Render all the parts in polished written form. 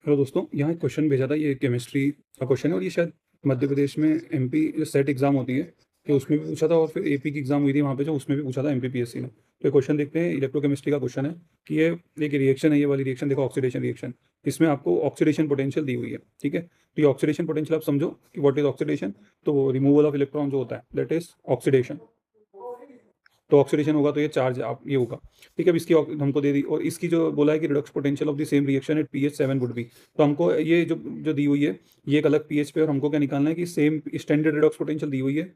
Hello दोस्तों, यहाँ एक क्वेश्चन भेजा था। ये केमिस्ट्री का क्वेश्चन है और ये शायद मध्य प्रदेश में एमपी जो सेट एग्जाम होती है कि उसमें भी पूछा था, और फिर एपी की एग्जाम हुई थी वहाँ पे जो उसमें भी पूछा था एमपीपीएससी ने। तो ये क्वेश्चन देखते हैं, इलेक्ट्रोकेमिस्ट्री का क्वेश्चन है कि ये एक रिएक्शन है, ये वाली रिएक्शन देखो, ऑक्सीडेशन रिएक्शन। इसमें आपको ऑक्सीडेशन पोटेंशियल दी हुई है, ठीक है। तो ये ऑक्सीडेशन पोटेंशियल आप समझो कि व्हाट इज ऑक्सीडेशन। तो रिमूवल ऑफ इलेक्ट्रॉन जो होता है दैट इज ऑक्सीडेशन। तो ऑक्सीडेशन होगा तो ये चार्ज आप ये होगा, ठीक है। अब इसकी हमको दे दी, और इसकी जो बोला है कि reduction potential of the same reaction at pH 7 would be. तो हमको ये जो जो दी हुई है ये एक अलग पीएच पे, और हमको क्या निकालना है कि सेम स्टैंडर्ड रिडक्स पोटेंशियल दी हुई है।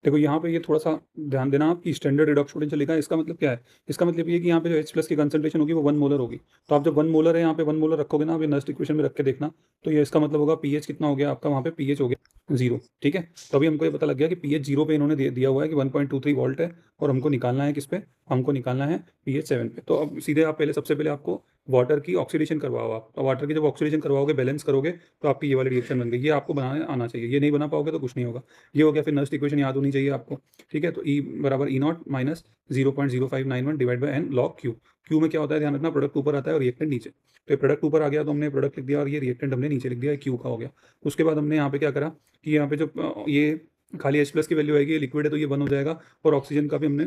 देखो यहाँ पे ये थोड़ा सा ध्यान देना आप कि स्टैंडर्ड रिडक्स पोटेंशियल लिखा है, इसका मतलब क्या है? इसका मतलब ये कि यहाँ पे जो H प्लस की कंसंट्रेशन होगी वो 1 मोलर होगी। तो आप जब 1 मोलर है यहाँ पे 1 मोलर रखोगे ना, आप ये नेक्स्ट इक्वेशन में रख के देखना। तो ये इसका मतलब होगा पीएच कितना हो गया आपका, वहाँ पे पीएच हो गया 0, ठीक है। तो अभी हमको ये पता लग गया कि पीएच 0 पे इन्होंने दिया हुआ है कि 1.23 वोल्ट है, और हमको निकालना है किस पे? हमको निकालना है पीएच 7 पे। तो अब सीधे आप पहले सबसे पहले आपको वाटर की ऑक्सीडेशन करवाओ आप। तो वाटर की जब ऑक्सीडेशन करवाओगे, बैलेंस करोगे, तो आपकी ये वाली रिएक्शन बन गई। ये आपको बनाने आना चाहिए, ये नहीं बना पाओगे तो कुछ नहीं होगा। ये हो गया। फिर नेक्स्ट इक्वेशन याद होनी चाहिए आपको, ठीक है। तो ई बराबर E naught minus 0.0591 divide by n log Q. Q में क्या होता है, ध्यान रखना, प्रोडक्ट ऊपर आता है और रिएक्टेंट नीचे। तो ये प्रोडक्ट ऊपर आ गया तो हमने प्रोडक्ट लिख दिया, और ये रिएक्टेंट हमने नीचे लिख दिया, क्यू का हो गया। उसके बाद हमने यहाँ पे क्या करा कि यहाँ पे जो ये खाली H प्लस की वैल्यू आएगी, ये लिक्विड है तो ये 1 हो जाएगा। और ऑक्सीजन का भी हमने,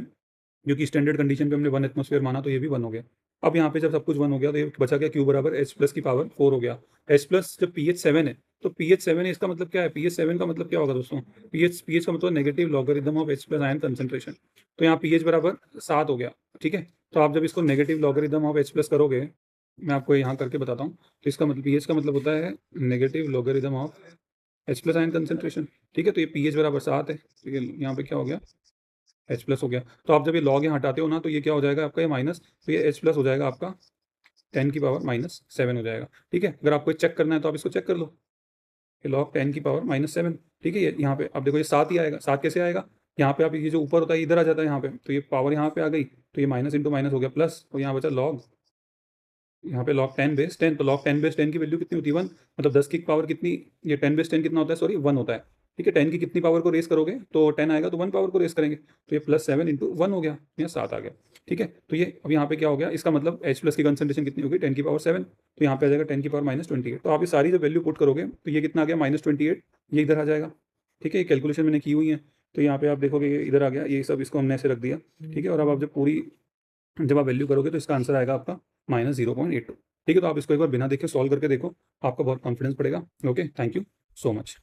जो कि स्टैंडर्ड कंडीशन पे हमने 1 एटमॉस्फेयर माना, तो ये भी 1 हो गया। अब यहाँ पे जब सब कुछ 1 हो गया तो ये बचा क्या, क्यू बराबर H प्लस की पावर 4 हो गया। H प्लस जब पीएच 7 है, तो पीएच 7 है, इसका मतलब क्या है? पीएच 7 का मतलब क्या होगा दोस्तों? पीएच पीएच का मतलब negative logarithm of H plus ion concentration. तो यहाँ पीएच बराबर 7 हो गया, ठीक है। तो आप जब इसको negative logarithm of H plus करोगे, मैं आपको यहाँ करके बताता हूँ। तो इसका मतलब पीएच का मतलब होता है negative logarithm of H plus ion concentration, ठीक है। तो ये पीएच बराबर 7 है, तो ये यहाँ पे क्या हो गया, H प्लस हो गया। तो आप जब ये लॉग यहाँ हटाते हो ना, तो ये क्या हो जाएगा आपका, ये माइनस, तो ये H प्लस हो जाएगा आपका 10 की पावर -7 हो जाएगा, ठीक है। अगर आपको चेक करना है तो आप इसको चेक कर लो, ये लॉग 10 की पावर -7, ठीक है। ये यहाँ पे आप देखो ये 7 ही आएगा। 7 कैसे आएगा? यहाँ पे आप ये जो ऊपर होता है इधर आ जाता है यहाँ पे, तो ये पावर यहाँ पे आ गई, तो ये माइनस इंटू माइनस हो गया प्लस, और यहाँ बचा लॉग, यहाँ पे लॉग 10/10। तो लॉग 10/10 की वैल्यू कितनी होती है? 1। मतलब 10 की पावर कितनी, ये 10/10 कितना होता है, सॉरी 1 होता है, ठीक है। 10 की कितनी पावर को रेस करोगे तो 10 आएगा, तो 1 पावर को रेस करेंगे, तो ये +7 इंटू 1 हो गया, यहाँ 7 आ गया, ठीक है। तो ये अब यहाँ पे क्या हो गया, इसका मतलब H प्लस की कंसंट्रेशन कितनी होगी, 10 की पावर 7। तो यहाँ पे आ जाएगा 10 की पावर -28। तो आप ये सारी जो वैल्यू पुट करोगे तो ये कितना आ गया, -28, ये इधर आ जाएगा, ठीक है। ये कैलकुलेशन मैंने की हुई है। तो यहाँ पे आप देखोगे ये इधर आ गया, ये सब इसको हमने ऐसे रख दिया, ठीक है। और अब आप जब आप वैल्यू करोगे तो इसका आंसर आएगा आपका -0.82, ठीक है। तो आप इसको एक बार बिना देखे सॉल्व करके देखो, आपका बहुत कॉन्फिडेंस पड़ेगा। Okay, thank you so much.